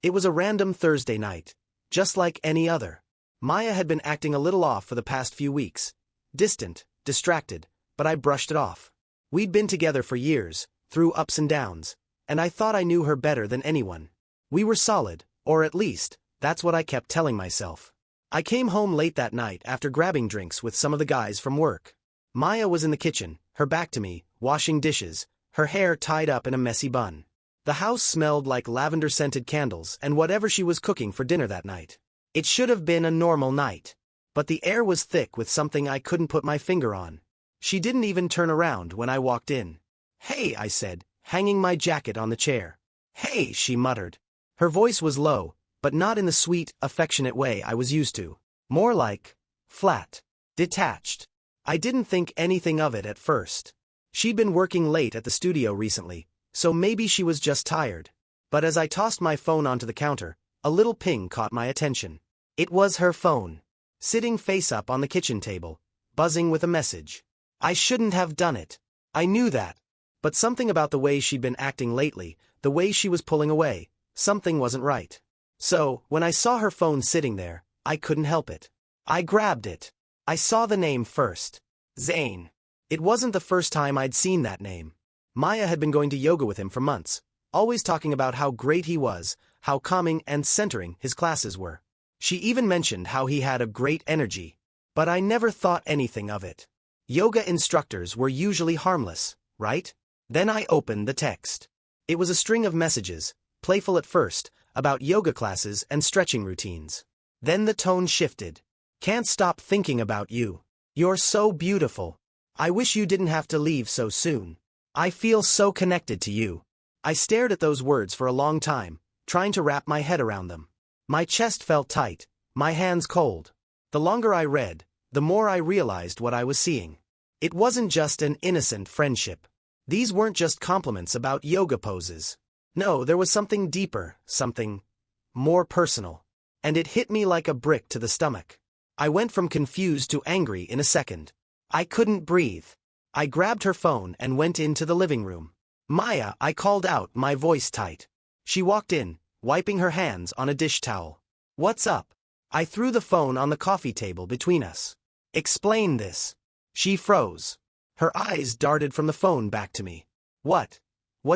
It was a random Thursday night, just like any other. Maya had been acting a little off for the past few weeks. Distant, distracted, but I brushed it off. We'd been together for years, through ups and downs, and I thought I knew her better than anyone. We were solid, or at least, that's what I kept telling myself. I came home late that night after grabbing drinks with some of the guys from work. Maya was in the kitchen, her back to me, washing dishes, her hair tied up in a messy bun. The house smelled like lavender-scented candles and whatever she was cooking for dinner that night. It should have been a normal night. But the air was thick with something I couldn't put my finger on. She didn't even turn around when I walked in. "Hey," I said, hanging my jacket on the chair. "Hey," she muttered. Her voice was low, but not in the sweet, affectionate way I was used to. More like flat, detached. I didn't think anything of it at first. She'd been working late at the studio recently, so maybe she was just tired. But as I tossed my phone onto the counter, a little ping caught my attention. It was her phone, sitting face up on the kitchen table, buzzing with a message. I shouldn't have done it. I knew that. But something about the way she'd been acting lately, the way she was pulling away, something wasn't right. So, when I saw her phone sitting there, I couldn't help it. I grabbed it. I saw the name first. Zane. It wasn't the first time I'd seen that name. Maya had been going to yoga with him for months, always talking about how great he was, how calming and centering his classes were. She even mentioned how he had a great energy. But I never thought anything of it. Yoga instructors were usually harmless, right? Then I opened the text. It was a string of messages, playful at first, about yoga classes and stretching routines. Then the tone shifted. "Can't stop thinking about you. You're so beautiful. I wish you didn't have to leave so soon. I feel so connected to you." I stared at those words for a long time, trying to wrap my head around them. My chest felt tight, my hands cold. The longer I read, the more I realized what I was seeing. It wasn't just an innocent friendship. These weren't just compliments about yoga poses. No, there was something deeper, something more personal. And it hit me like a brick to the stomach. I went from confused to angry in a second. I couldn't breathe. I grabbed her phone and went into the living room. "Maya," I called out, my voice tight. She walked in, wiping her hands on a dish towel. "What's up?" I threw the phone on the coffee table between us. "Explain this." She froze. Her eyes darted from the phone back to me. What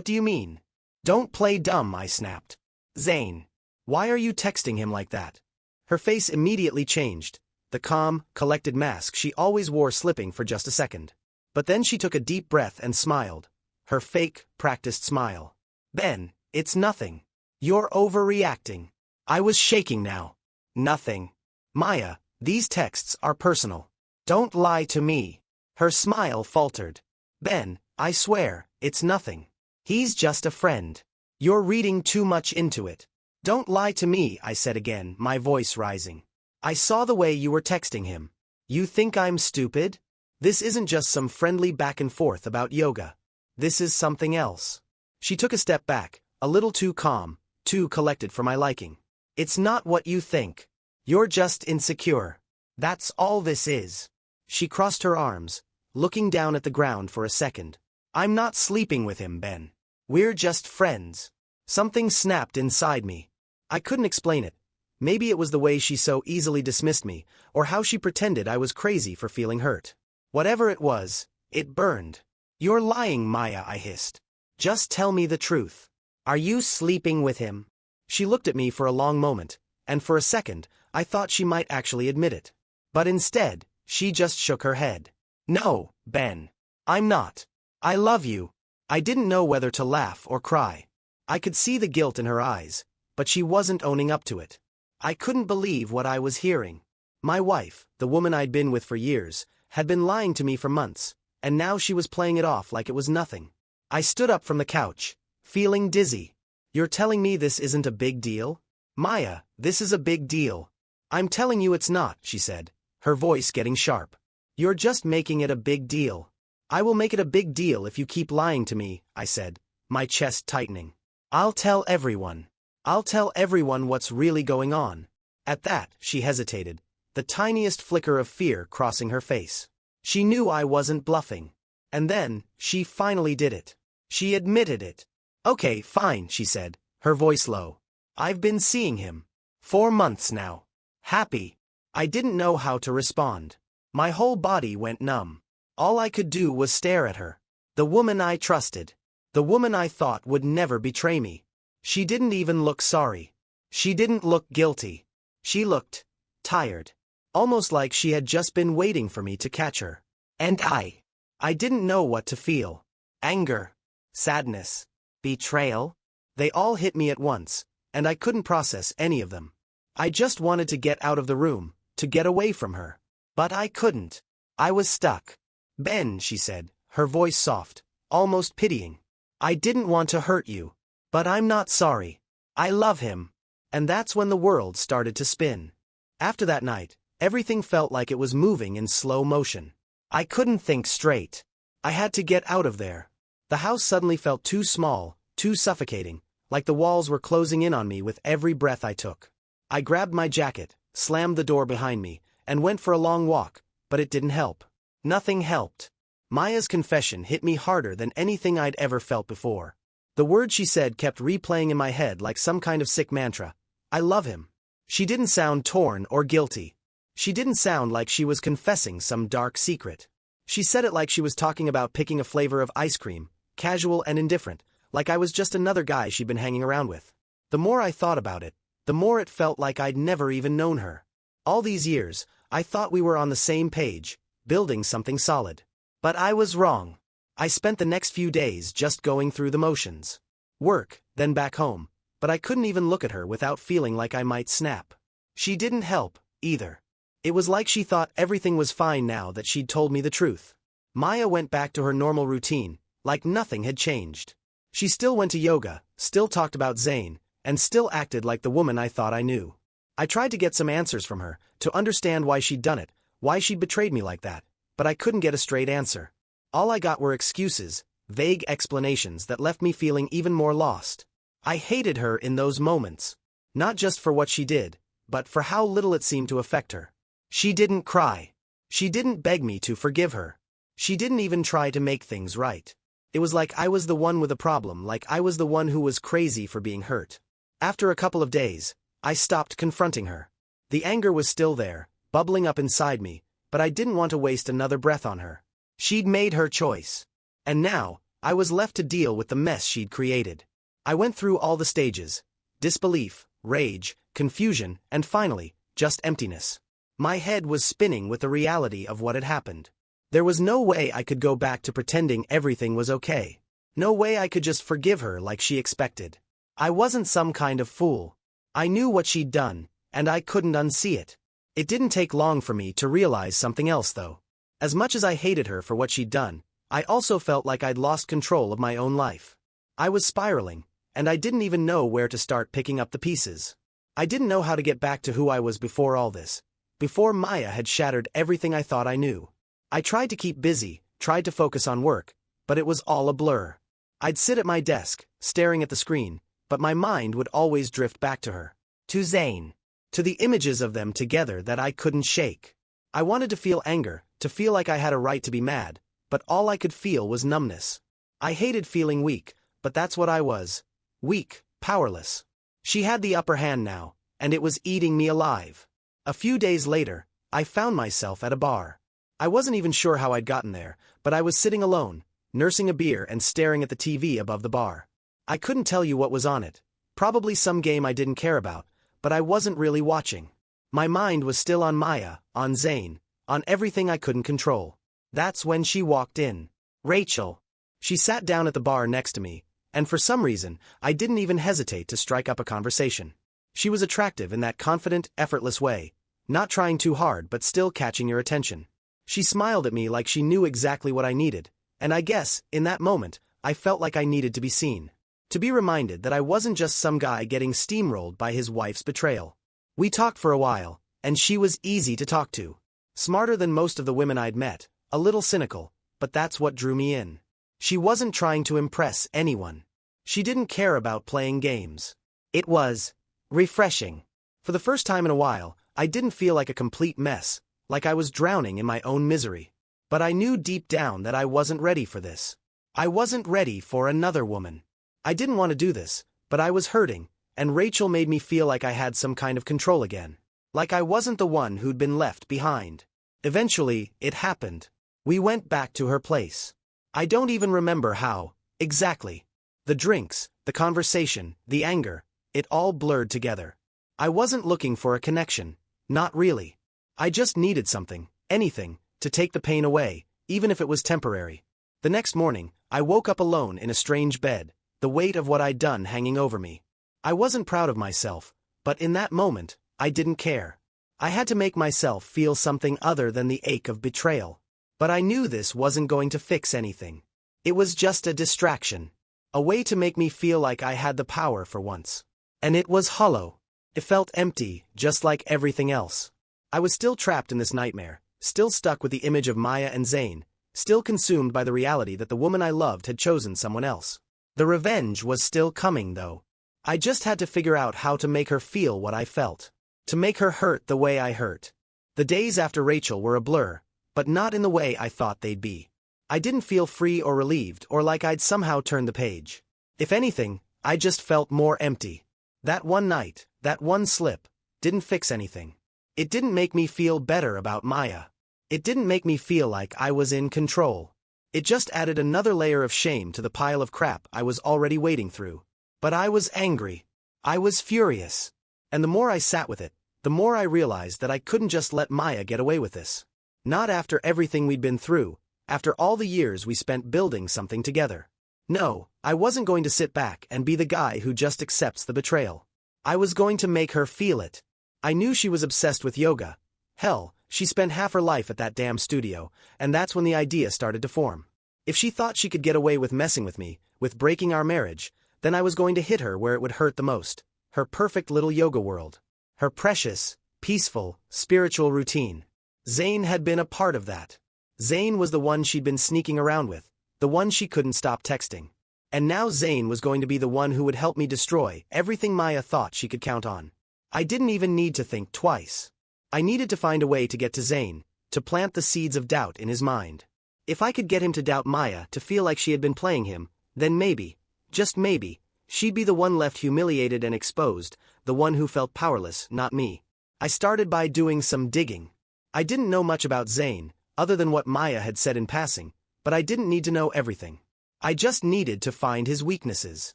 do you mean?" "Don't play dumb," I snapped. "Zane. Why are you texting him like that?" Her face immediately changed, the calm, collected mask she always wore slipping for just a second. But then she took a deep breath and smiled. Her fake, practiced smile. "Ben, it's nothing. You're overreacting." I was shaking now. "Nothing. Maya, these texts are personal. Don't lie to me." Her smile faltered. "Ben, I swear, it's nothing. He's just a friend. You're reading too much into it." "Don't lie to me," I said again, my voice rising. "I saw the way you were texting him. You think I'm stupid? This isn't just some friendly back and forth about yoga. This is something else." She took a step back, a little too calm, too collected for my liking. "It's not what you think. You're just insecure. That's all this is." She crossed her arms, looking down at the ground for a second. "I'm not sleeping with him, Ben. We're just friends." Something snapped inside me. I couldn't explain it. Maybe it was the way she so easily dismissed me, or how she pretended I was crazy for feeling hurt. Whatever it was, it burned. "You're lying, Maya," I hissed. "Just tell me the truth. Are you sleeping with him?" She looked at me for a long moment, and for a second, I thought she might actually admit it. But instead, she just shook her head. "No, Ben. I'm not. I love you." I didn't know whether to laugh or cry. I could see the guilt in her eyes, but she wasn't owning up to it. I couldn't believe what I was hearing. My wife, the woman I'd been with for years, had been lying to me for months, and now she was playing it off like it was nothing. I stood up from the couch, feeling dizzy. "You're telling me this isn't a big deal?" "Maya, this is a big deal." "I'm telling you it's not," she said, her voice getting sharp. "You're just making it a big deal." "I will make it a big deal if you keep lying to me," I said, my chest tightening. I'll tell everyone. I'll tell everyone what's really going on." At that, she hesitated, the tiniest flicker of fear crossing her face. She knew I wasn't bluffing. And then, she finally did it. She admitted it. "Okay, fine," she said, her voice low. I've been seeing him. 4 months now. Happy. I didn't know how to respond. My whole body went numb. All I could do was stare at her. The woman I trusted. The woman I thought would never betray me. She didn't even look sorry. She didn't look guilty. She looked tired. Almost like she had just been waiting for me to catch her. And I didn't know what to feel. Anger. Sadness. Betrayal. They all hit me at once, and I couldn't process any of them. I just wanted to get out of the room, to get away from her. But I couldn't. I was stuck. Ben, she said, her voice soft, almost pitying. I didn't want to hurt you. But I'm not sorry. I love him. And that's when the world started to spin. After that night, everything felt like it was moving in slow motion. I couldn't think straight. I had to get out of there. The house suddenly felt too small, too suffocating, like the walls were closing in on me with every breath I took. I grabbed my jacket, slammed the door behind me, and went for a long walk, but it didn't help. Nothing helped. Maya's confession hit me harder than anything I'd ever felt before. The words she said kept replaying in my head like some kind of sick mantra. I love him. She didn't sound torn or guilty. She didn't sound like she was confessing some dark secret. She said it like she was talking about picking a flavor of ice cream, casual and indifferent, like I was just another guy she'd been hanging around with. The more I thought about it, the more it felt like I'd never even known her. All these years, I thought we were on the same page, building something solid. But I was wrong. I spent the next few days just going through the motions. Work, then back home, but I couldn't even look at her without feeling like I might snap. She didn't help, either. It was like she thought everything was fine now that she'd told me the truth. Maya went back to her normal routine, like nothing had changed. She still went to yoga, still talked about Zane, and still acted like the woman I thought I knew. I tried to get some answers from her, to understand why she'd done it, why she'd betrayed me like that, but I couldn't get a straight answer. All I got were excuses, vague explanations that left me feeling even more lost. I hated her in those moments. Not just for what she did, but for how little it seemed to affect her. She didn't cry. She didn't beg me to forgive her. She didn't even try to make things right. It was like I was the one with a problem, like I was the one who was crazy for being hurt. After a couple of days, I stopped confronting her. The anger was still there, bubbling up inside me, but I didn't want to waste another breath on her. She'd made her choice. And now, I was left to deal with the mess she'd created. I went through all the stages: disbelief, rage, confusion, and finally, just emptiness. My head was spinning with the reality of what had happened. There was no way I could go back to pretending everything was okay. No way I could just forgive her like she expected. I wasn't some kind of fool. I knew what she'd done, and I couldn't unsee it. It didn't take long for me to realize something else, though. As much as I hated her for what she'd done, I also felt like I'd lost control of my own life. I was spiraling, and I didn't even know where to start picking up the pieces. I didn't know how to get back to who I was before all this, before Maya had shattered everything I thought I knew. I tried to keep busy, tried to focus on work, but it was all a blur. I'd sit at my desk, staring at the screen, but my mind would always drift back to her, to Zane, to the images of them together that I couldn't shake. I wanted to feel anger, to feel like I had a right to be mad, but all I could feel was numbness. I hated feeling weak, but that's what I was. Weak, powerless. She had the upper hand now, and it was eating me alive. A few days later, I found myself at a bar. I wasn't even sure how I'd gotten there, but I was sitting alone, nursing a beer and staring at the TV above the bar. I couldn't tell you what was on it. Probably some game I didn't care about, but I wasn't really watching. My mind was still on Maya, on Zane, on everything I couldn't control. That's when she walked in. Rachel. She sat down at the bar next to me, and for some reason, I didn't even hesitate to strike up a conversation. She was attractive in that confident, effortless way, not trying too hard but still catching your attention. She smiled at me like she knew exactly what I needed, and I guess, in that moment, I felt like I needed to be seen. To be reminded that I wasn't just some guy getting steamrolled by his wife's betrayal. We talked for a while, and she was easy to talk to. Smarter than most of the women I'd met, a little cynical, but that's what drew me in. She wasn't trying to impress anyone. She didn't care about playing games. It was refreshing. For the first time in a while, I didn't feel like a complete mess, like I was drowning in my own misery. But I knew deep down that I wasn't ready for this. I wasn't ready for another woman. I didn't want to do this, but I was hurting, and Rachel made me feel like I had some kind of control again. Like I wasn't the one who'd been left behind. Eventually, it happened. We went back to her place. I don't even remember how, exactly. The drinks, the conversation, the anger, it all blurred together. I wasn't looking for a connection, not really. I just needed something, anything, to take the pain away, even if it was temporary. The next morning, I woke up alone in a strange bed, the weight of what I'd done hanging over me. I wasn't proud of myself, but in that moment, I didn't care. I had to make myself feel something other than the ache of betrayal. But I knew this wasn't going to fix anything. It was just a distraction. A way to make me feel like I had the power for once. And it was hollow. It felt empty, just like everything else. I was still trapped in this nightmare, still stuck with the image of Maya and Zane, still consumed by the reality that the woman I loved had chosen someone else. The revenge was still coming, though. I just had to figure out how to make her feel what I felt. To make her hurt the way I hurt. The days after Rachel were a blur, but not in the way I thought they'd be. I didn't feel free or relieved or like I'd somehow turned the page. If anything, I just felt more empty. That one night, that one slip, didn't fix anything. It didn't make me feel better about Maya. It didn't make me feel like I was in control. It just added another layer of shame to the pile of crap I was already wading through. But I was angry. I was furious. And the more I sat with it, the more I realized that I couldn't just let Maya get away with this. Not after everything we'd been through, after all the years we spent building something together. No, I wasn't going to sit back and be the guy who just accepts the betrayal. I was going to make her feel it. I knew she was obsessed with yoga. Hell, she spent half her life at that damn studio, and that's when the idea started to form. If she thought she could get away with messing with me, with breaking our marriage, then I was going to hit her where it would hurt the most. Her perfect little yoga world. Her precious, peaceful, spiritual routine. Zane had been a part of that. Zane was the one she'd been sneaking around with, the one she couldn't stop texting. And now Zane was going to be the one who would help me destroy everything Maya thought she could count on. I didn't even need to think twice. I needed to find a way to get to Zane, to plant the seeds of doubt in his mind. If I could get him to doubt Maya, to feel like she had been playing him, then maybe, just maybe, she'd be the one left humiliated and exposed, the one who felt powerless, not me. I started by doing some digging. I didn't know much about Zane, other than what Maya had said in passing, but I didn't need to know everything. I just needed to find his weaknesses.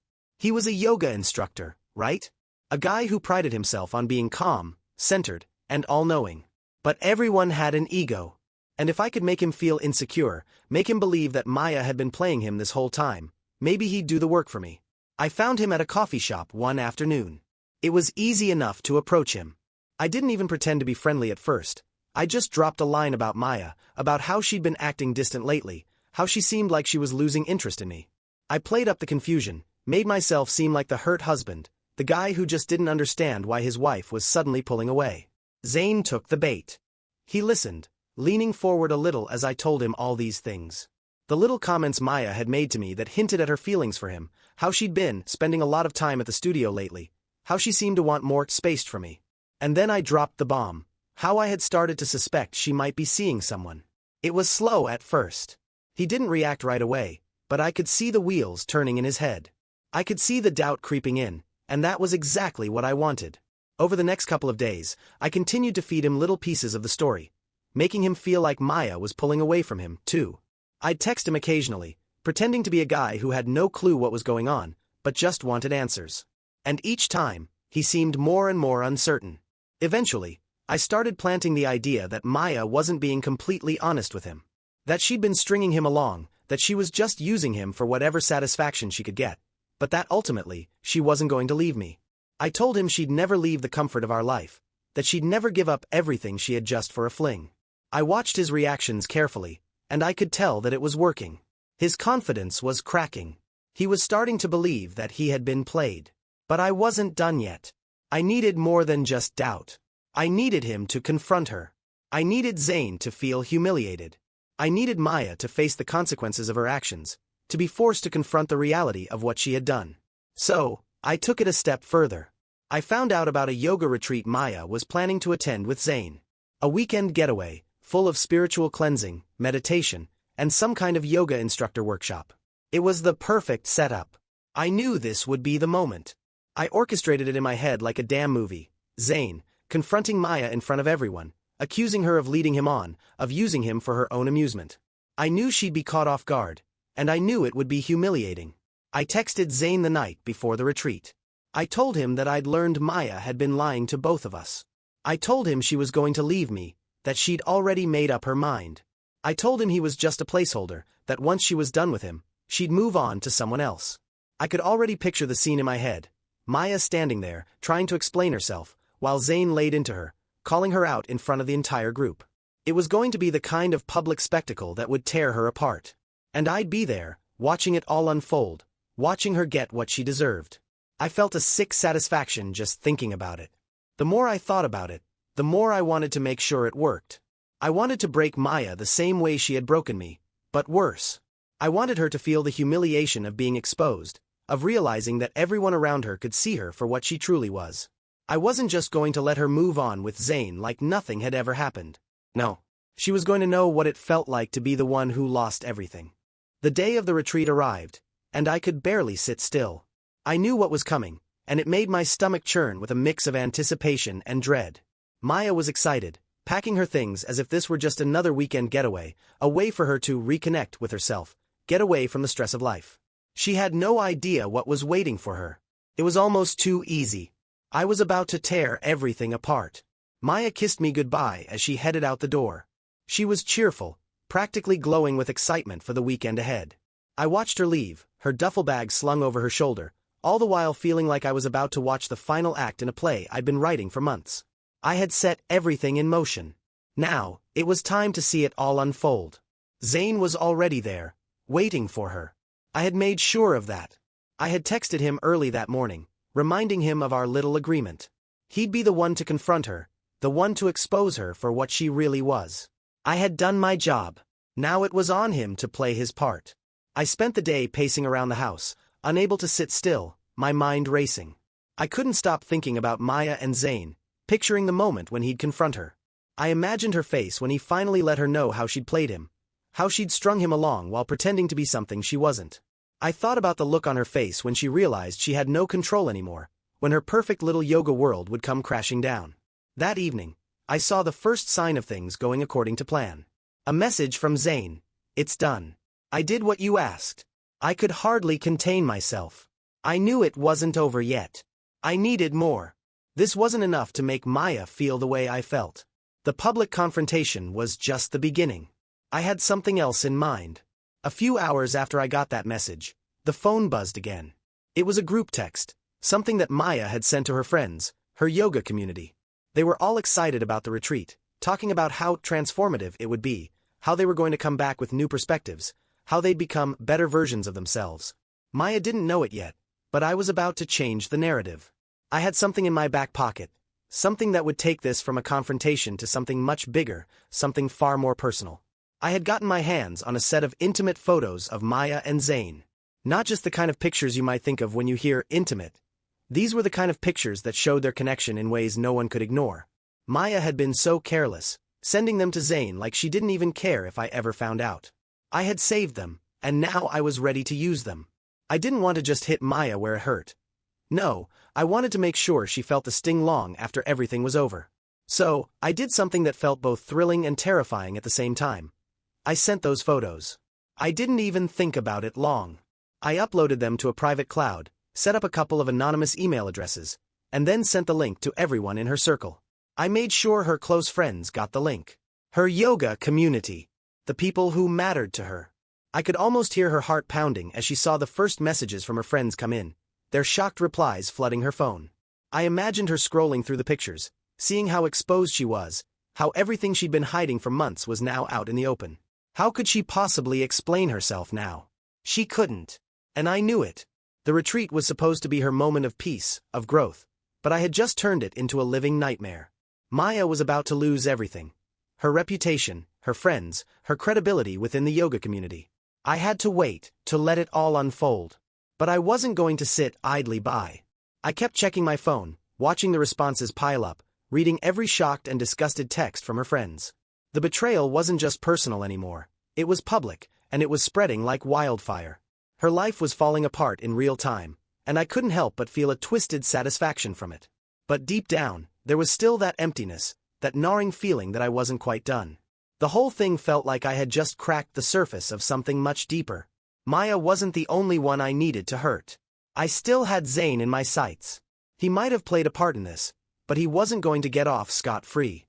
He was a yoga instructor, right? A guy who prided himself on being calm, centered, and all-knowing. But everyone had an ego. And if I could make him feel insecure, make him believe that Maya had been playing him this whole time, maybe he'd do the work for me. I found him at a coffee shop one afternoon. It was easy enough to approach him. I didn't even pretend to be friendly at first. I just dropped a line about Maya, about how she'd been acting distant lately, how she seemed like she was losing interest in me. I played up the confusion, made myself seem like the hurt husband, the guy who just didn't understand why his wife was suddenly pulling away. Zane took the bait. He listened, leaning forward a little as I told him all these things. The little comments Maya had made to me that hinted at her feelings for him, how she'd been spending a lot of time at the studio lately, how she seemed to want more space from me. And then I dropped the bomb, how I had started to suspect she might be seeing someone. It was slow at first. He didn't react right away, but I could see the wheels turning in his head. I could see the doubt creeping in, and that was exactly what I wanted. Over the next couple of days, I continued to feed him little pieces of the story, making him feel like Maya was pulling away from him, too. I'd text him occasionally, pretending to be a guy who had no clue what was going on, but just wanted answers. And each time, he seemed more and more uncertain. Eventually, I started planting the idea that Maya wasn't being completely honest with him. That she'd been stringing him along, that she was just using him for whatever satisfaction she could get, but that ultimately, she wasn't going to leave me. I told him she'd never leave the comfort of our life, that she'd never give up everything she had just for a fling. I watched his reactions carefully, and I could tell that it was working. His confidence was cracking. He was starting to believe that he had been played. But I wasn't done yet. I needed more than just doubt. I needed him to confront her. I needed Zane to feel humiliated. I needed Maya to face the consequences of her actions, to be forced to confront the reality of what she had done. So, I took it a step further. I found out about a yoga retreat Maya was planning to attend with Zane. A weekend getaway, full of spiritual cleansing, meditation, and some kind of yoga instructor workshop. It was the perfect setup. I knew this would be the moment. I orchestrated it in my head like a damn movie. Zane, confronting Maya in front of everyone, accusing her of leading him on, of using him for her own amusement. I knew she'd be caught off guard, and I knew it would be humiliating. I texted Zane the night before the retreat. I told him that I'd learned Maya had been lying to both of us. I told him she was going to leave me, that she'd already made up her mind. I told him he was just a placeholder, that once she was done with him, she'd move on to someone else. I could already picture the scene in my head. Maya standing there, trying to explain herself, while Zane laid into her, calling her out in front of the entire group. It was going to be the kind of public spectacle that would tear her apart. And I'd be there, watching it all unfold, watching her get what she deserved. I felt a sick satisfaction just thinking about it. The more I thought about it, the more I wanted to make sure it worked. I wanted to break Maya the same way she had broken me, but worse. I wanted her to feel the humiliation of being exposed, of realizing that everyone around her could see her for what she truly was. I wasn't just going to let her move on with Zane like nothing had ever happened. No. She was going to know what it felt like to be the one who lost everything. The day of the retreat arrived, and I could barely sit still. I knew what was coming, and it made my stomach churn with a mix of anticipation and dread. Maya was excited, packing her things as if this were just another weekend getaway, a way for her to reconnect with herself, get away from the stress of life. She had no idea what was waiting for her. It was almost too easy. I was about to tear everything apart. Maya kissed me goodbye as she headed out the door. She was cheerful, practically glowing with excitement for the weekend ahead. I watched her leave, her duffel bag slung over her shoulder, all the while feeling like I was about to watch the final act in a play I'd been writing for months. I had set everything in motion. Now, it was time to see it all unfold. Zane was already there, waiting for her. I had made sure of that. I had texted him early that morning, reminding him of our little agreement. He'd be the one to confront her, the one to expose her for what she really was. I had done my job. Now it was on him to play his part. I spent the day pacing around the house, unable to sit still, my mind racing. I couldn't stop thinking about Maya and Zane, picturing the moment when he'd confront her. I imagined her face when he finally let her know how she'd played him, how she'd strung him along while pretending to be something she wasn't. I thought about the look on her face when she realized she had no control anymore, when her perfect little yoga world would come crashing down. That evening, I saw the first sign of things going according to plan. A message from Zane. It's done. I did what you asked. I could hardly contain myself. I knew it wasn't over yet. I needed more. This wasn't enough to make Maya feel the way I felt. The public confrontation was just the beginning. I had something else in mind. A few hours after I got that message, the phone buzzed again. It was a group text, something that Maya had sent to her friends, her yoga community. They were all excited about the retreat, talking about how transformative it would be, how they were going to come back with new perspectives, how they'd become better versions of themselves. Maya didn't know it yet, but I was about to change the narrative. I had something in my back pocket, something that would take this from a confrontation to something much bigger, something far more personal. I had gotten my hands on a set of intimate photos of Maya and Zane. Not just the kind of pictures you might think of when you hear intimate. These were the kind of pictures that showed their connection in ways no one could ignore. Maya had been so careless, sending them to Zane like she didn't even care if I ever found out. I had saved them, and now I was ready to use them. I didn't want to just hit Maya where it hurt. No, I wanted to make sure she felt the sting long after everything was over. So, I did something that felt both thrilling and terrifying at the same time. I sent those photos. I didn't even think about it long. I uploaded them to a private cloud, set up a couple of anonymous email addresses, and then sent the link to everyone in her circle. I made sure her close friends got the link. Her yoga community. The people who mattered to her. I could almost hear her heart pounding as she saw the first messages from her friends come in, their shocked replies flooding her phone. I imagined her scrolling through the pictures, seeing how exposed she was, how everything she'd been hiding for months was now out in the open. How could she possibly explain herself now? She couldn't. And I knew it. The retreat was supposed to be her moment of peace, of growth, but I had just turned it into a living nightmare. Maya was about to lose everything. Her reputation, her friends, her credibility within the yoga community. I had to wait, to let it all unfold. But I wasn't going to sit idly by. I kept checking my phone, watching the responses pile up, reading every shocked and disgusted text from her friends. The betrayal wasn't just personal anymore. It was public, and it was spreading like wildfire. Her life was falling apart in real time, and I couldn't help but feel a twisted satisfaction from it. But deep down, there was still that emptiness, that gnawing feeling that I wasn't quite done. The whole thing felt like I had just cracked the surface of something much deeper. Maya wasn't the only one I needed to hurt. I still had Zane in my sights. He might have played a part in this, but he wasn't going to get off scot-free.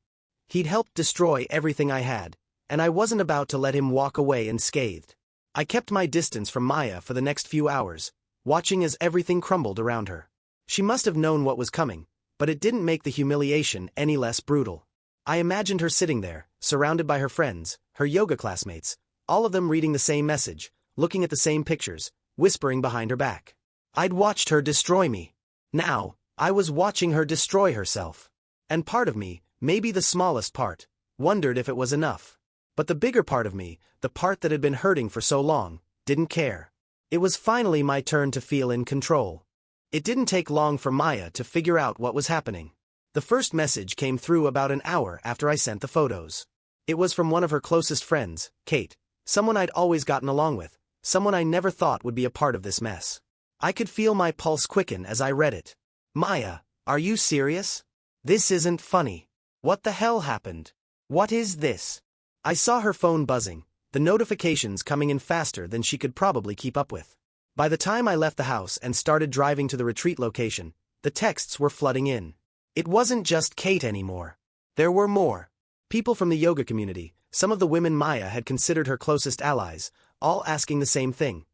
He'd helped destroy everything I had, and I wasn't about to let him walk away unscathed. I kept my distance from Maya for the next few hours, watching as everything crumbled around her. She must have known what was coming, but it didn't make the humiliation any less brutal. I imagined her sitting there, surrounded by her friends, her yoga classmates, all of them reading the same message, looking at the same pictures, whispering behind her back. I'd watched her destroy me. Now, I was watching her destroy herself. And part of me, maybe the smallest part, wondered if it was enough. But the bigger part of me, the part that had been hurting for so long, didn't care. It was finally my turn to feel in control. It didn't take long for Maya to figure out what was happening. The first message came through about an hour after I sent the photos. It was from one of her closest friends, Kate, someone I'd always gotten along with, someone I never thought would be a part of this mess. I could feel my pulse quicken as I read it. Maya, are you serious? This isn't funny. What the hell happened? What is this? I saw her phone buzzing, the notifications coming in faster than she could probably keep up with. By the time I left the house and started driving to the retreat location, the texts were flooding in. It wasn't just Kate anymore. There were more. People from the yoga community, some of the women Maya had considered her closest allies, all asking the same thing.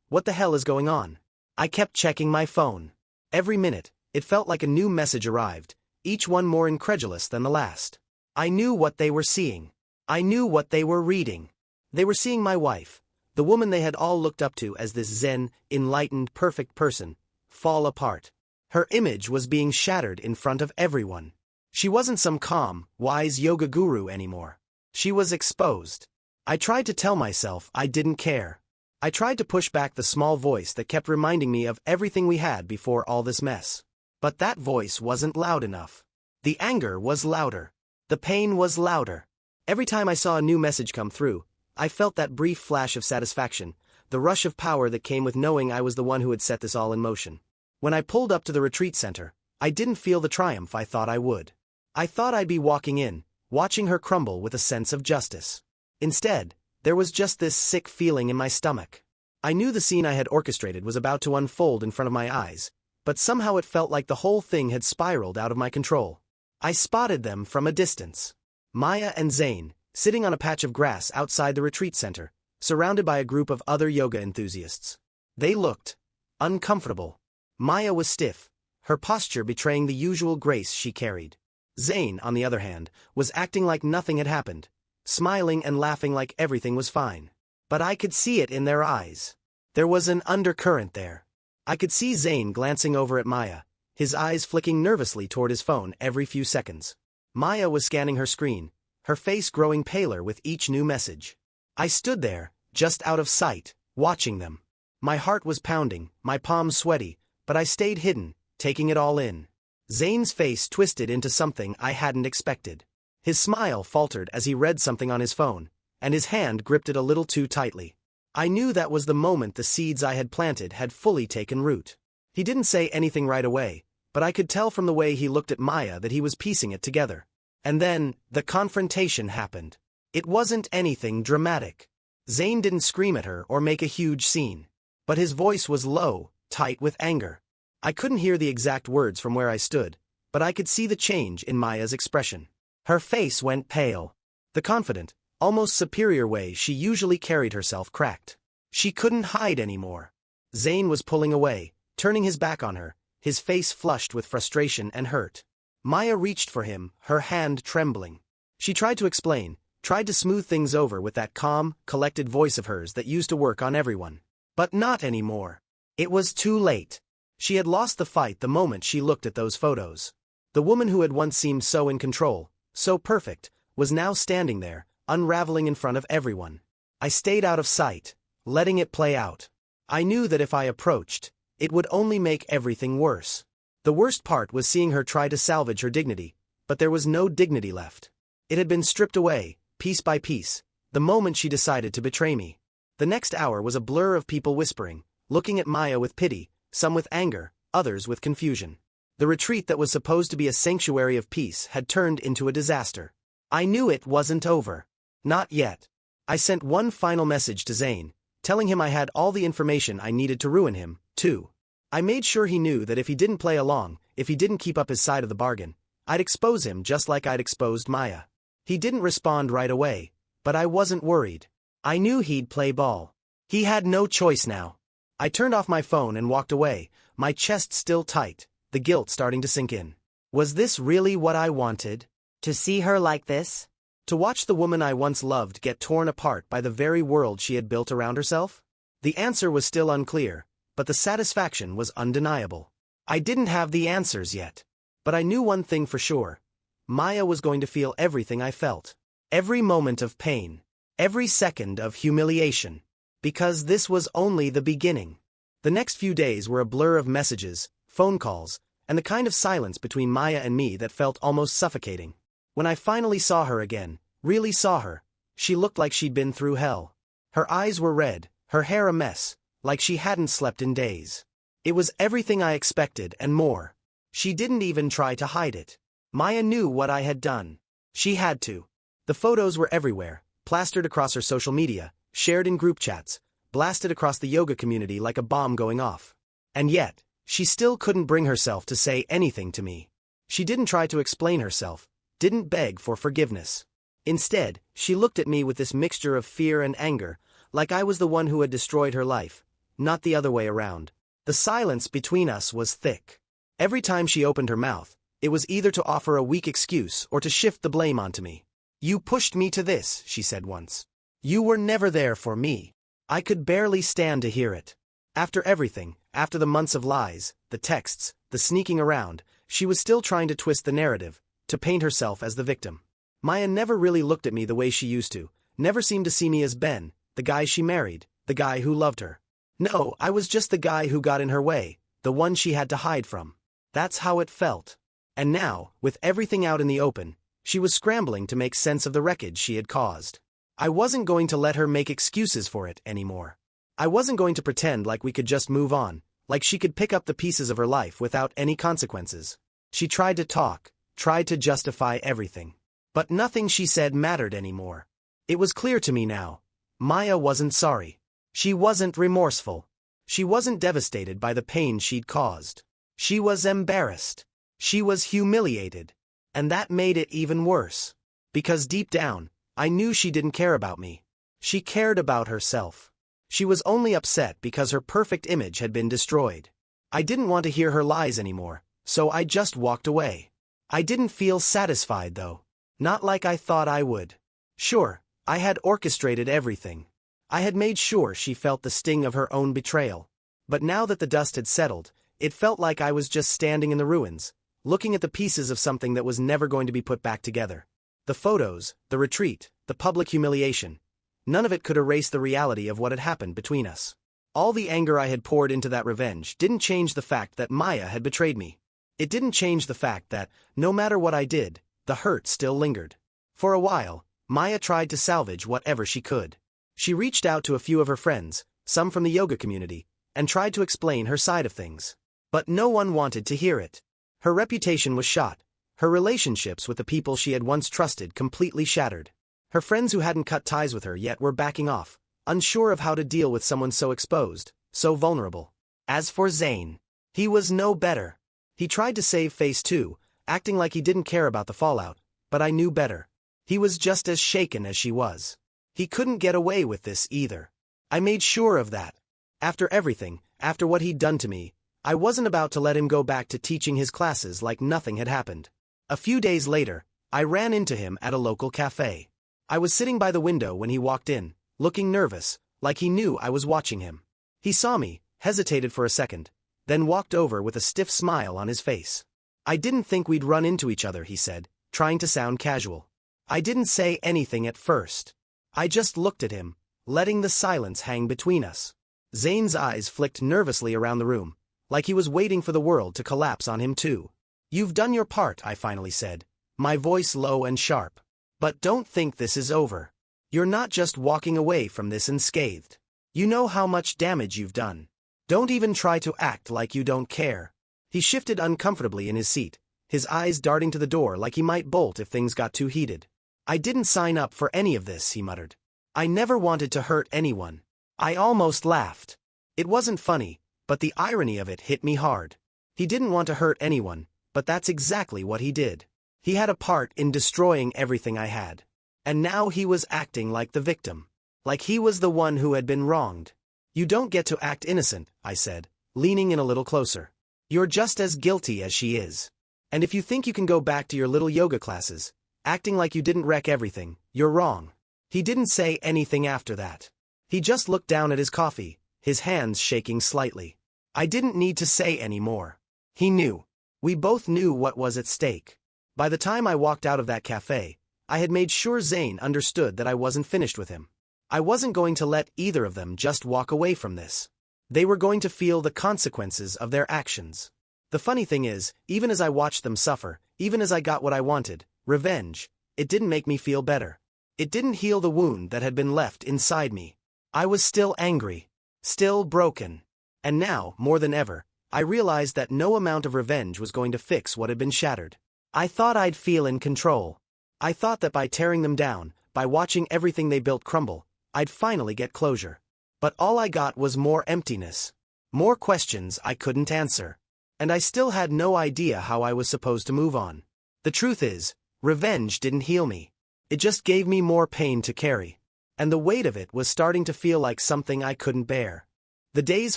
What the hell is going on? I kept checking my phone. Every minute, it felt like a new message arrived, each one more incredulous than the last. I knew what they were seeing. I knew what they were reading. They were seeing my wife, the woman they had all looked up to as this zen, enlightened, perfect person, fall apart. Her image was being shattered in front of everyone. She wasn't some calm, wise yoga guru anymore. She was exposed. I tried to tell myself I didn't care. I tried to push back the small voice that kept reminding me of everything we had before all this mess. But that voice wasn't loud enough. The anger was louder. The pain was louder. Every time I saw a new message come through, I felt that brief flash of satisfaction, the rush of power that came with knowing I was the one who had set this all in motion. When I pulled up to the retreat center, I didn't feel the triumph I thought I would. I thought I'd be walking in, watching her crumble with a sense of justice. Instead, there was just this sick feeling in my stomach. I knew the scene I had orchestrated was about to unfold in front of my eyes, but somehow it felt like the whole thing had spiraled out of my control. I spotted them from a distance. Maya and Zane, sitting on a patch of grass outside the retreat center, surrounded by a group of other yoga enthusiasts. They looked uncomfortable. Maya was stiff, her posture betraying the usual grace she carried. Zane, on the other hand, was acting like nothing had happened, smiling and laughing like everything was fine. But I could see it in their eyes. There was an undercurrent there. I could see Zane glancing over at Maya, his eyes flicking nervously toward his phone every few seconds. Maya was scanning her screen, her face growing paler with each new message. I stood there, just out of sight, watching them. My heart was pounding, my palms sweaty, but I stayed hidden, taking it all in. Zane's face twisted into something I hadn't expected. His smile faltered as he read something on his phone, and his hand gripped it a little too tightly. I knew that was the moment the seeds I had planted had fully taken root. He didn't say anything right away, but I could tell from the way he looked at Maya that he was piecing it together. And then, the confrontation happened. It wasn't anything dramatic. Zane didn't scream at her or make a huge scene. But his voice was low, tight with anger. I couldn't hear the exact words from where I stood, but I could see the change in Maya's expression. Her face went pale. The confident, almost superior way she usually carried herself cracked. She couldn't hide anymore. Zane was pulling away, turning his back on her, his face flushed with frustration and hurt. Maya reached for him, her hand trembling. She tried to explain, tried to smooth things over with that calm, collected voice of hers that used to work on everyone. But not anymore. It was too late. She had lost the fight the moment she looked at those photos. The woman who had once seemed so in control, so perfect, was now standing there, unraveling in front of everyone. I stayed out of sight, letting it play out. I knew that if I approached, it would only make everything worse. The worst part was seeing her try to salvage her dignity, but there was no dignity left. It had been stripped away, piece by piece, the moment she decided to betray me. The next hour was a blur of people whispering, looking at Maya with pity, some with anger, others with confusion. The retreat that was supposed to be a sanctuary of peace had turned into a disaster. I knew it wasn't over. Not yet. I sent one final message to Zane, telling him I had all the information I needed to ruin him, too. I made sure he knew that if he didn't play along, if he didn't keep up his side of the bargain, I'd expose him just like I'd exposed Maya. He didn't respond right away, but I wasn't worried. I knew he'd play ball. He had no choice now. I turned off my phone and walked away, my chest still tight, the guilt starting to sink in. Was this really what I wanted? To see her like this? To watch the woman I once loved get torn apart by the very world she had built around herself? The answer was still unclear, but the satisfaction was undeniable. I didn't have the answers yet. But I knew one thing for sure. Maya was going to feel everything I felt. Every moment of pain. Every second of humiliation. Because this was only the beginning. The next few days were a blur of messages, phone calls, and the kind of silence between Maya and me that felt almost suffocating. When I finally saw her again, really saw her, she looked like she'd been through hell. Her eyes were red, her hair a mess, like she hadn't slept in days. It was everything I expected and more. She didn't even try to hide it. Maya knew what I had done. She had to. The photos were everywhere, plastered across her social media, shared in group chats, blasted across the yoga community like a bomb going off. And yet, she still couldn't bring herself to say anything to me. She didn't try to explain herself, didn't beg for forgiveness. Instead, she looked at me with this mixture of fear and anger, like I was the one who had destroyed her life, not the other way around. The silence between us was thick. Every time she opened her mouth, it was either to offer a weak excuse or to shift the blame onto me. "You pushed me to this," she said once. "You were never there for me." I could barely stand to hear it. After everything, after the months of lies, the texts, the sneaking around, she was still trying to twist the narrative, to paint herself as the victim. Maya never really looked at me the way she used to, never seemed to see me as Ben, the guy she married, the guy who loved her. No, I was just the guy who got in her way, the one she had to hide from. That's how it felt. And now, with everything out in the open, she was scrambling to make sense of the wreckage she had caused. I wasn't going to let her make excuses for it anymore. I wasn't going to pretend like we could just move on, like she could pick up the pieces of her life without any consequences. She tried to talk, tried to justify everything. But nothing she said mattered anymore. It was clear to me now. Maya wasn't sorry. She wasn't remorseful. She wasn't devastated by the pain she'd caused. She was embarrassed. She was humiliated. And that made it even worse. Because deep down, I knew she didn't care about me. She cared about herself. She was only upset because her perfect image had been destroyed. I didn't want to hear her lies anymore, so I just walked away. I didn't feel satisfied though. Not like I thought I would. Sure, I had orchestrated everything. I had made sure she felt the sting of her own betrayal. But now that the dust had settled, it felt like I was just standing in the ruins, looking at the pieces of something that was never going to be put back together. The photos, the retreat, the public humiliation. None of it could erase the reality of what had happened between us. All the anger I had poured into that revenge didn't change the fact that Maya had betrayed me. It didn't change the fact that, no matter what I did, the hurt still lingered. For a while, Maya tried to salvage whatever she could. She reached out to a few of her friends, some from the yoga community, and tried to explain her side of things. But no one wanted to hear it. Her reputation was shot. Her relationships with the people she had once trusted completely shattered. Her friends who hadn't cut ties with her yet were backing off, unsure of how to deal with someone so exposed, so vulnerable. As for Zane, he was no better. He tried to save face too, acting like he didn't care about the fallout, but I knew better. He was just as shaken as she was. He couldn't get away with this either. I made sure of that. After everything, after what he'd done to me, I wasn't about to let him go back to teaching his classes like nothing had happened. A few days later, I ran into him at a local cafe. I was sitting by the window when he walked in, looking nervous, like he knew I was watching him. He saw me, hesitated for a second, then walked over with a stiff smile on his face. "I didn't think we'd run into each other," he said, trying to sound casual. I didn't say anything at first. I just looked at him, letting the silence hang between us. Zane's eyes flicked nervously around the room, like he was waiting for the world to collapse on him too. "You've done your part," I finally said, my voice low and sharp. "But don't think this is over. You're not just walking away from this unscathed. You know how much damage you've done. Don't even try to act like you don't care. He shifted uncomfortably in his seat, his eyes darting to the door like he might bolt if things got too heated. I didn't sign up for any of this, he muttered. I never wanted to hurt anyone. I almost laughed. It wasn't funny, but the irony of it hit me hard. He didn't want to hurt anyone, but that's exactly what he did. He had a part in destroying everything I had. And now he was acting like the victim. Like he was the one who had been wronged. You don't get to act innocent, I said, leaning in a little closer. You're just as guilty as she is. And if you think you can go back to your little yoga classes, acting like you didn't wreck everything, you're wrong. He didn't say anything after that. He just looked down at his coffee, his hands shaking slightly. I didn't need to say any more. He knew. We both knew what was at stake. By the time I walked out of that cafe, I had made sure Zane understood that I wasn't finished with him. I wasn't going to let either of them just walk away from this. They were going to feel the consequences of their actions. The funny thing is, even as I watched them suffer, even as I got what I wanted, revenge, it didn't make me feel better. It didn't heal the wound that had been left inside me. I was still angry, still broken. And now, more than ever, I realized that no amount of revenge was going to fix what had been shattered. I thought I'd feel in control. I thought that by tearing them down, by watching everything they built crumble, I'd finally get closure. But all I got was more emptiness. More questions I couldn't answer. And I still had no idea how I was supposed to move on. The truth is, revenge didn't heal me. It just gave me more pain to carry. And the weight of it was starting to feel like something I couldn't bear. The days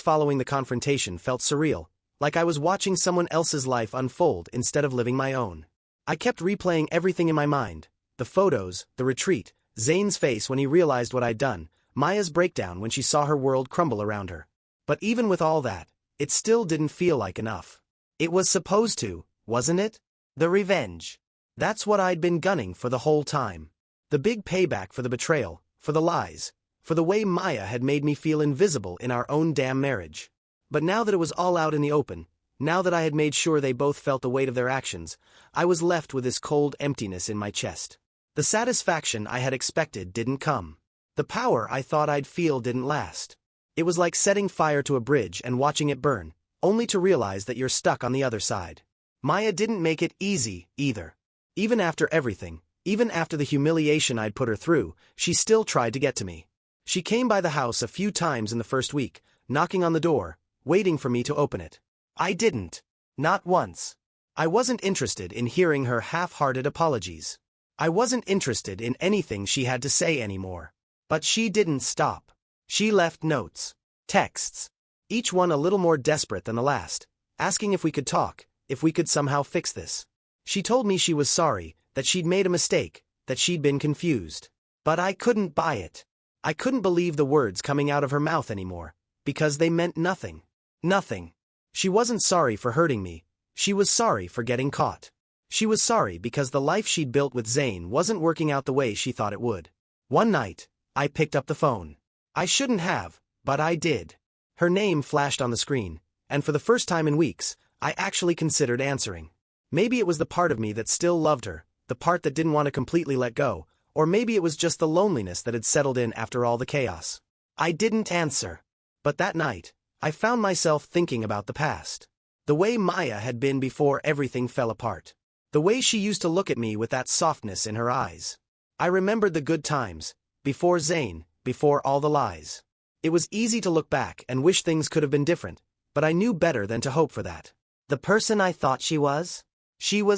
following the confrontation felt surreal, like I was watching someone else's life unfold instead of living my own. I kept replaying everything in my mind. The photos, the retreat, Zane's face when he realized what I'd done, Maya's breakdown when she saw her world crumble around her. But even with all that, it still didn't feel like enough. It was supposed to, wasn't it? The revenge. That's what I'd been gunning for the whole time. The big payback for the betrayal, for the lies, for the way Maya had made me feel invisible in our own damn marriage. But now that it was all out in the open, now that I had made sure they both felt the weight of their actions, I was left with this cold emptiness in my chest. The satisfaction I had expected didn't come. The power I thought I'd feel didn't last. It was like setting fire to a bridge and watching it burn, only to realize that you're stuck on the other side. Maya didn't make it easy, either. Even after everything, even after the humiliation I'd put her through, she still tried to get to me. She came by the house a few times in the first week, knocking on the door, waiting for me to open it. I didn't. Not once. I wasn't interested in hearing her half-hearted apologies. I wasn't interested in anything she had to say anymore. But she didn't stop. She left notes, texts, each one a little more desperate than the last, asking if we could talk, if we could somehow fix this. She told me she was sorry, that she'd made a mistake, that she'd been confused. But I couldn't buy it. I couldn't believe the words coming out of her mouth anymore, because they meant nothing. Nothing. She wasn't sorry for hurting me. She was sorry for getting caught. She was sorry because the life she'd built with Zane wasn't working out the way she thought it would. One night, I picked up the phone. I shouldn't have, but I did. Her name flashed on the screen, and for the first time in weeks, I actually considered answering. Maybe it was the part of me that still loved her, the part that didn't want to completely let go, or maybe it was just the loneliness that had settled in after all the chaos. I didn't answer. But that night, I found myself thinking about the past. The way Maya had been before everything fell apart. The way she used to look at me with that softness in her eyes. I remembered the good times, before Zane, before all the lies. It was easy to look back and wish things could have been different, but I knew better than to hope for that. The person I thought she was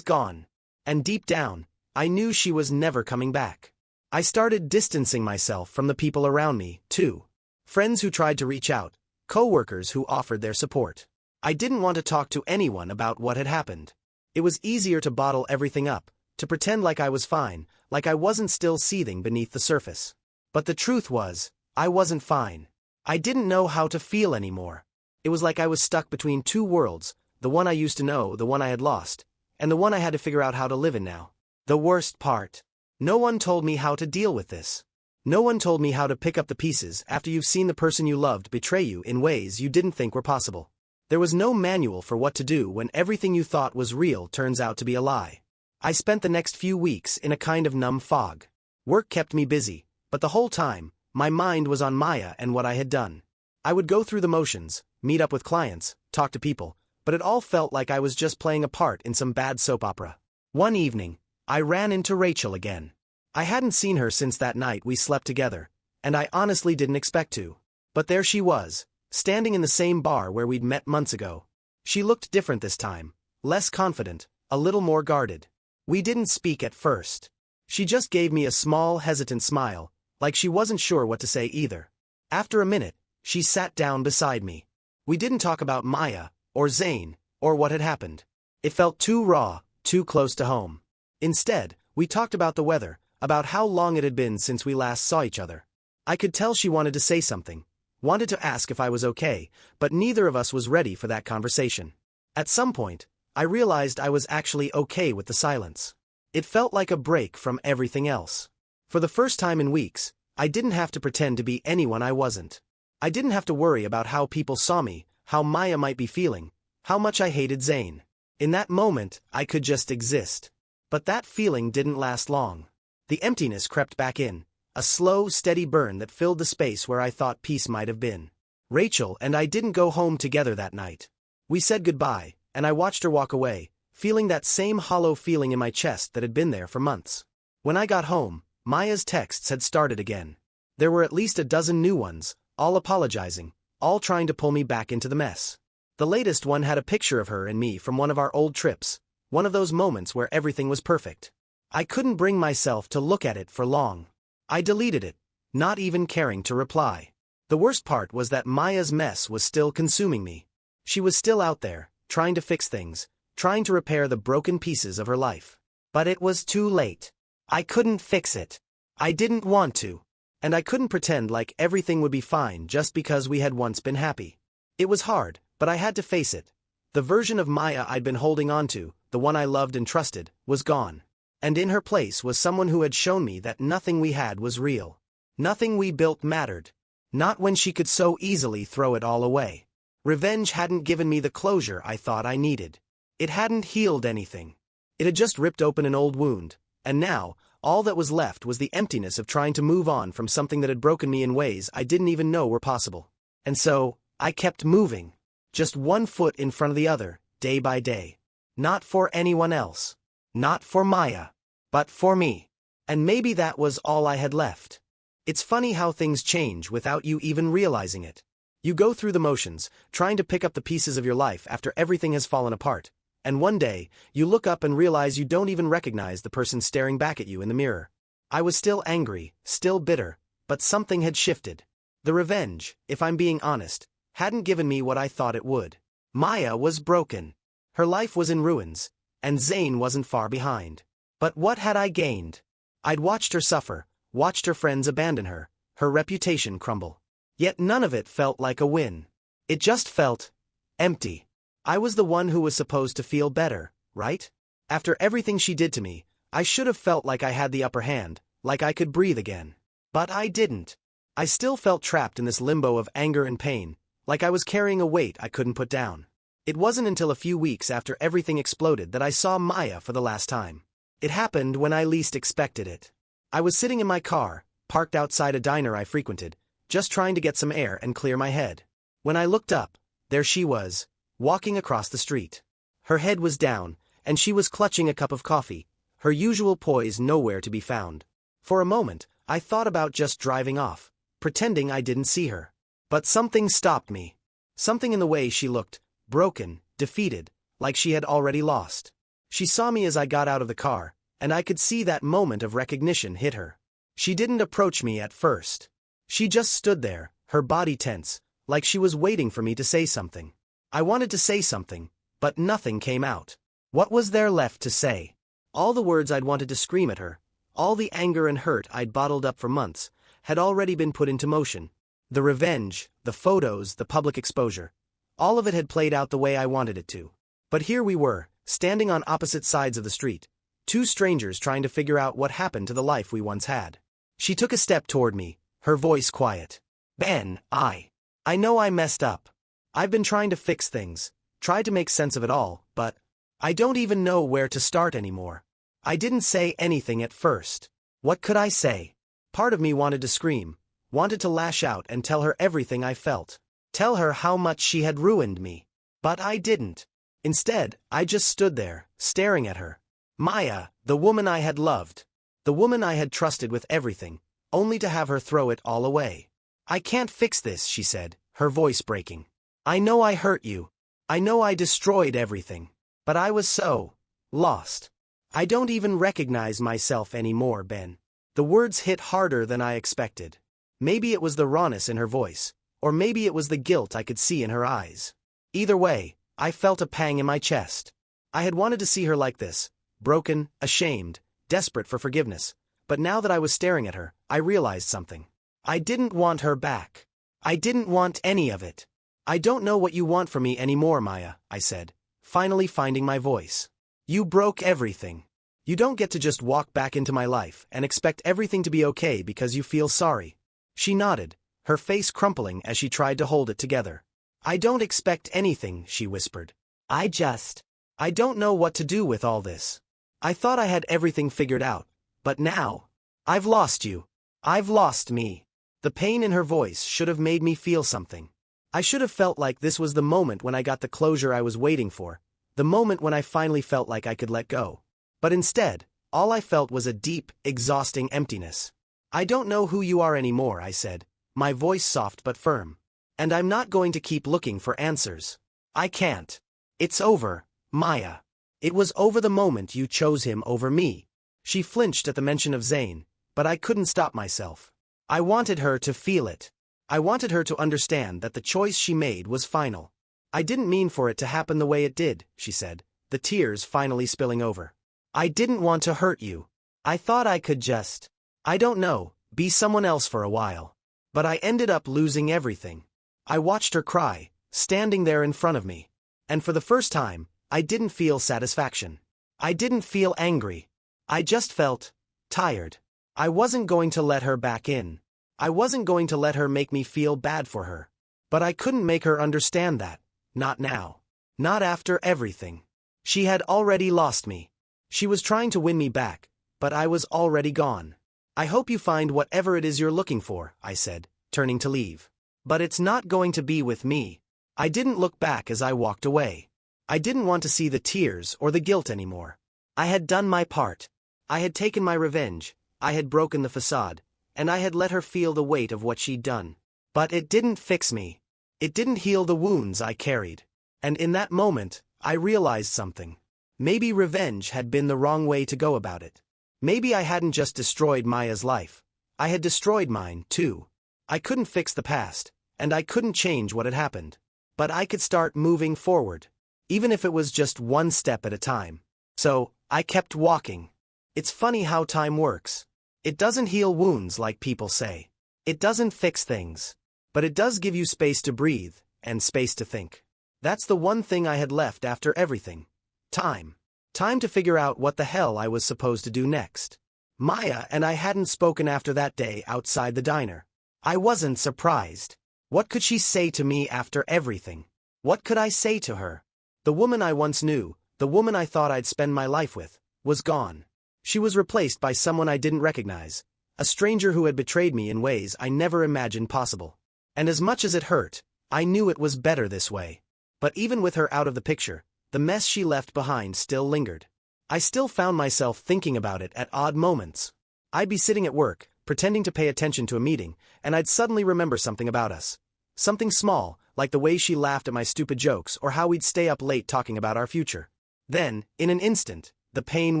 gone. And deep down, I knew she was never coming back. I started distancing myself from the people around me, too. Friends who tried to reach out, co-workers who offered their support. I didn't want to talk to anyone about what had happened. It was easier to bottle everything up, to pretend like I was fine, like I wasn't still seething beneath the surface. But the truth was, I wasn't fine. I didn't know how to feel anymore. It was like I was stuck between two worlds, the one I used to know, the one I had lost, and the one I had to figure out how to live in now. The worst part. No one told me how to deal with this. No one told me how to pick up the pieces after you've seen the person you loved betray you in ways you didn't think were possible. There was no manual for what to do when everything you thought was real turns out to be a lie. I spent the next few weeks in a kind of numb fog. Work kept me busy, but the whole time, my mind was on Maya and what I had done. I would go through the motions, meet up with clients, talk to people, but it all felt like I was just playing a part in some bad soap opera. One evening, I ran into Rachel again. I hadn't seen her since that night we slept together, and I honestly didn't expect to. But there she was, standing in the same bar where we'd met months ago. She looked different this time, less confident, a little more guarded. We didn't speak at first. She just gave me a small, hesitant smile, like she wasn't sure what to say either. After a minute, she sat down beside me. We didn't talk about Maya, or Zane, or what had happened. It felt too raw, too close to home. Instead, we talked about the weather, about how long it had been since we last saw each other. I could tell she wanted to say something, wanted to ask if I was okay, but neither of us was ready for that conversation. At some point, I realized I was actually okay with the silence. It felt like a break from everything else. For the first time in weeks, I didn't have to pretend to be anyone I wasn't. I didn't have to worry about how people saw me, how Maya might be feeling, how much I hated Zane. In that moment, I could just exist. But that feeling didn't last long. The emptiness crept back in, a slow, steady burn that filled the space where I thought peace might have been. Rachel and I didn't go home together that night. We said goodbye, and I watched her walk away, feeling that same hollow feeling in my chest that had been there for months. When I got home, Maya's texts had started again. There were at least a dozen new ones, all apologizing, all trying to pull me back into the mess. The latest one had a picture of her and me from one of our old trips, one of those moments where everything was perfect. I couldn't bring myself to look at it for long. I deleted it, not even caring to reply. The worst part was that Maya's mess was still consuming me. She was still out there, trying to fix things, trying to repair the broken pieces of her life. But it was too late. I couldn't fix it. I didn't want to. And I couldn't pretend like everything would be fine just because we had once been happy. It was hard, but I had to face it. The version of Maya I'd been holding on to, the one I loved and trusted, was gone. And in her place was someone who had shown me that nothing we had was real. Nothing we built mattered. Not when she could so easily throw it all away. Revenge hadn't given me the closure I thought I needed. It hadn't healed anything. It had just ripped open an old wound, and now, all that was left was the emptiness of trying to move on from something that had broken me in ways I didn't even know were possible. And so, I kept moving. Just one foot in front of the other, day by day. Not for anyone else. Not for Maya. But for me. And maybe that was all I had left. It's funny how things change without you even realizing it. You go through the motions, trying to pick up the pieces of your life after everything has fallen apart. And one day, you look up and realize you don't even recognize the person staring back at you in the mirror. I was still angry, still bitter, but something had shifted. The revenge, if I'm being honest, hadn't given me what I thought it would. Maya was broken. Her life was in ruins, and Zane wasn't far behind. But what had I gained? I'd watched her suffer, watched her friends abandon her, her reputation crumble. Yet none of it felt like a win. It just felt empty. I was the one who was supposed to feel better, right? After everything she did to me, I should have felt like I had the upper hand, like I could breathe again. But I didn't. I still felt trapped in this limbo of anger and pain, like I was carrying a weight I couldn't put down. It wasn't until a few weeks after everything exploded that I saw Maya for the last time. It happened when I least expected it. I was sitting in my car, parked outside a diner I frequented, just trying to get some air and clear my head. When I looked up, there she was, walking across the street. Her head was down, and she was clutching a cup of coffee, her usual poise nowhere to be found. For a moment, I thought about just driving off, pretending I didn't see her. But something stopped me. Something in the way she looked, broken, defeated, like she had already lost. She saw me as I got out of the car, and I could see that moment of recognition hit her. She didn't approach me at first. She just stood there, her body tense, like she was waiting for me to say something. I wanted to say something, but nothing came out. What was there left to say? All the words I'd wanted to scream at her, all the anger and hurt I'd bottled up for months, had already been put into motion. The revenge, the photos, the public exposure. All of it had played out the way I wanted it to. But here we were, standing on opposite sides of the street, two strangers trying to figure out what happened to the life we once had. She took a step toward me, her voice quiet. Ben, I know I messed up. I've been trying to fix things, tried to make sense of it all, but I don't even know where to start anymore. I didn't say anything at first. What could I say? Part of me wanted to scream, wanted to lash out and tell her everything I felt. Tell her how much she had ruined me. But I didn't. Instead, I just stood there, staring at her. Maya, the woman I had loved. The woman I had trusted with everything, only to have her throw it all away. I can't fix this, she said, her voice breaking. I know I hurt you. I know I destroyed everything. But I was so lost. I don't even recognize myself anymore, Ben. The words hit harder than I expected. Maybe it was the rawness in her voice, or maybe it was the guilt I could see in her eyes. Either way, I felt a pang in my chest. I had wanted to see her like this, broken, ashamed, desperate for forgiveness, but now that I was staring at her, I realized something. I didn't want her back. I didn't want any of it. I don't know what you want from me anymore, Maya, I said, finally finding my voice. You broke everything. You don't get to just walk back into my life and expect everything to be okay because you feel sorry. She nodded, her face crumpling as she tried to hold it together. I don't expect anything, she whispered. I don't know what to do with all this. I thought I had everything figured out, but now, I've lost you. I've lost me. The pain in her voice should have made me feel something. I should have felt like this was the moment when I got the closure I was waiting for, the moment when I finally felt like I could let go. But instead, all I felt was a deep, exhausting emptiness. I don't know who you are anymore, I said, my voice soft but firm. And I'm not going to keep looking for answers. I can't. It's over, Maya. It was over the moment you chose him over me. She flinched at the mention of Zane, but I couldn't stop myself. I wanted her to feel it. I wanted her to understand that the choice she made was final. I didn't mean for it to happen the way it did, she said, the tears finally spilling over. I didn't want to hurt you. I thought I could just, I don't know, be someone else for a while. But I ended up losing everything. I watched her cry, standing there in front of me. And for the first time, I didn't feel satisfaction. I didn't feel angry. I just felt tired. I wasn't going to let her back in. I wasn't going to let her make me feel bad for her. But I couldn't make her understand that. Not now. Not after everything. She had already lost me. She was trying to win me back, but I was already gone. I hope you find whatever it is you're looking for, I said, turning to leave. But it's not going to be with me. I didn't look back as I walked away. I didn't want to see the tears or the guilt anymore. I had done my part. I had taken my revenge. I had broken the facade, and I had let her feel the weight of what she'd done. But it didn't fix me. It didn't heal the wounds I carried. And in that moment, I realized something. Maybe revenge had been the wrong way to go about it. Maybe I hadn't just destroyed Maya's life. I had destroyed mine, too. I couldn't fix the past, and I couldn't change what had happened. But I could start moving forward, even if it was just one step at a time. So, I kept walking. It's funny how time works. It doesn't heal wounds like people say. It doesn't fix things. But it does give you space to breathe, and space to think. That's the one thing I had left after everything. Time. Time to figure out what the hell I was supposed to do next. Maya and I hadn't spoken after that day outside the diner. I wasn't surprised. What could she say to me after everything? What could I say to her? The woman I once knew, the woman I thought I'd spend my life with, was gone. She was replaced by someone I didn't recognize, a stranger who had betrayed me in ways I never imagined possible. And as much as it hurt, I knew it was better this way. But even with her out of the picture, the mess she left behind still lingered. I still found myself thinking about it at odd moments. I'd be sitting at work, pretending to pay attention to a meeting, and I'd suddenly remember something about us. Something small, like the way she laughed at my stupid jokes or how we'd stay up late talking about our future. Then, in an instant, the pain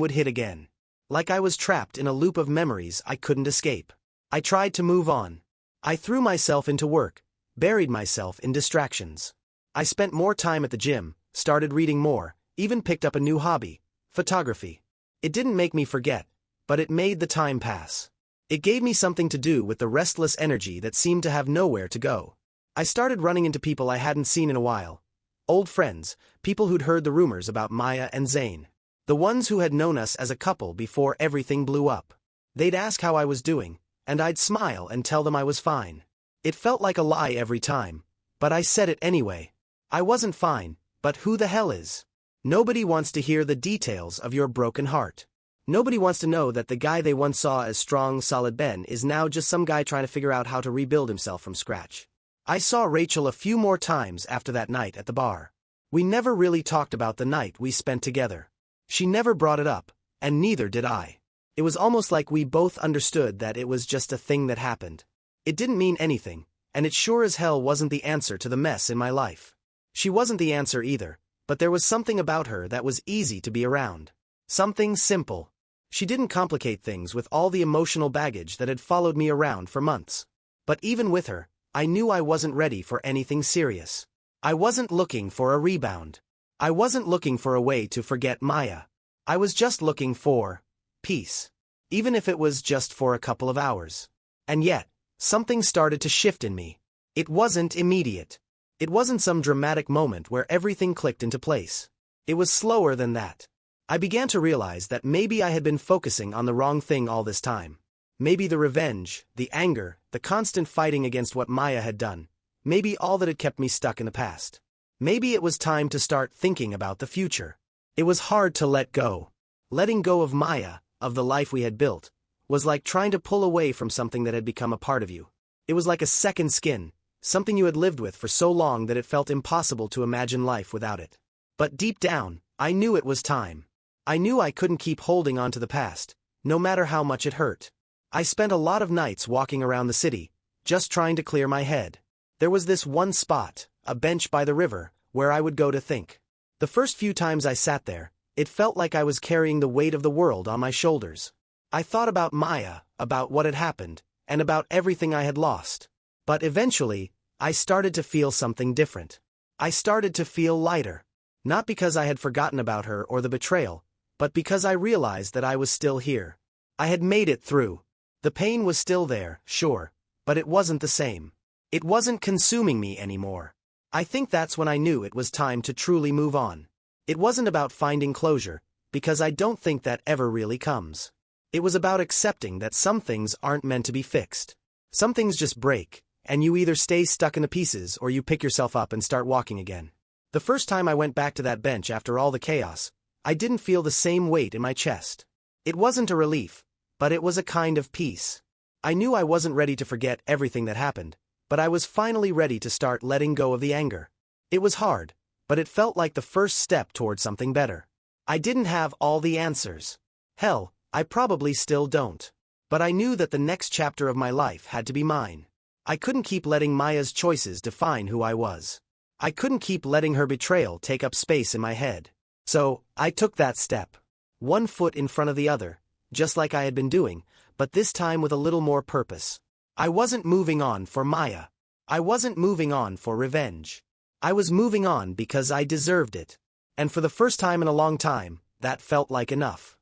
would hit again. Like I was trapped in a loop of memories I couldn't escape. I tried to move on. I threw myself into work, buried myself in distractions. I spent more time at the gym, started reading more, even picked up a new hobby, photography. It didn't make me forget, but it made the time pass. It gave me something to do with the restless energy that seemed to have nowhere to go. I started running into people I hadn't seen in a while. Old friends, people who'd heard the rumors about Maya and Zane. The ones who had known us as a couple before everything blew up. They'd ask how I was doing, and I'd smile and tell them I was fine. It felt like a lie every time, but I said it anyway. I wasn't fine, but who the hell is? Nobody wants to hear the details of your broken heart. Nobody wants to know that the guy they once saw as strong, solid Ben is now just some guy trying to figure out how to rebuild himself from scratch. I saw Rachel a few more times after that night at the bar. We never really talked about the night we spent together. She never brought it up, and neither did I. It was almost like we both understood that it was just a thing that happened. It didn't mean anything, and it sure as hell wasn't the answer to the mess in my life. She wasn't the answer either, but there was something about her that was easy to be around. Something simple. She didn't complicate things with all the emotional baggage that had followed me around for months. But even with her, I knew I wasn't ready for anything serious. I wasn't looking for a rebound. I wasn't looking for a way to forget Maya. I was just looking for peace. Even if it was just for a couple of hours. And yet, something started to shift in me. It wasn't immediate. It wasn't some dramatic moment where everything clicked into place. It was slower than that. I began to realize that maybe I had been focusing on the wrong thing all this time. Maybe the revenge, the anger, the constant fighting against what Maya had done. Maybe all that had kept me stuck in the past. Maybe it was time to start thinking about the future. It was hard to let go. Letting go of Maya, of the life we had built, was like trying to pull away from something that had become a part of you. It was like a second skin, something you had lived with for so long that it felt impossible to imagine life without it. But deep down, I knew it was time. I knew I couldn't keep holding on to the past, no matter how much it hurt. I spent a lot of nights walking around the city, just trying to clear my head. There was this one spot, a bench by the river, where I would go to think. The first few times I sat there, it felt like I was carrying the weight of the world on my shoulders. I thought about Maya, about what had happened, and about everything I had lost. But eventually, I started to feel something different. I started to feel lighter. Not because I had forgotten about her or the betrayal, but because I realized that I was still here. I had made it through. The pain was still there, sure, but it wasn't the same. It wasn't consuming me anymore. I think that's when I knew it was time to truly move on. It wasn't about finding closure, because I don't think that ever really comes. It was about accepting that some things aren't meant to be fixed. Some things just break, and you either stay stuck in the pieces or you pick yourself up and start walking again. The first time I went back to that bench after all the chaos, I didn't feel the same weight in my chest. It wasn't a relief, but it was a kind of peace. I knew I wasn't ready to forget everything that happened, but I was finally ready to start letting go of the anger. It was hard, but it felt like the first step toward something better. I didn't have all the answers. Hell, I probably still don't. But I knew that the next chapter of my life had to be mine. I couldn't keep letting Maya's choices define who I was. I couldn't keep letting her betrayal take up space in my head. So, I took that step. One foot in front of the other, just like I had been doing, but this time with a little more purpose. I wasn't moving on for Maya. I wasn't moving on for revenge. I was moving on because I deserved it. And for the first time in a long time, that felt like enough.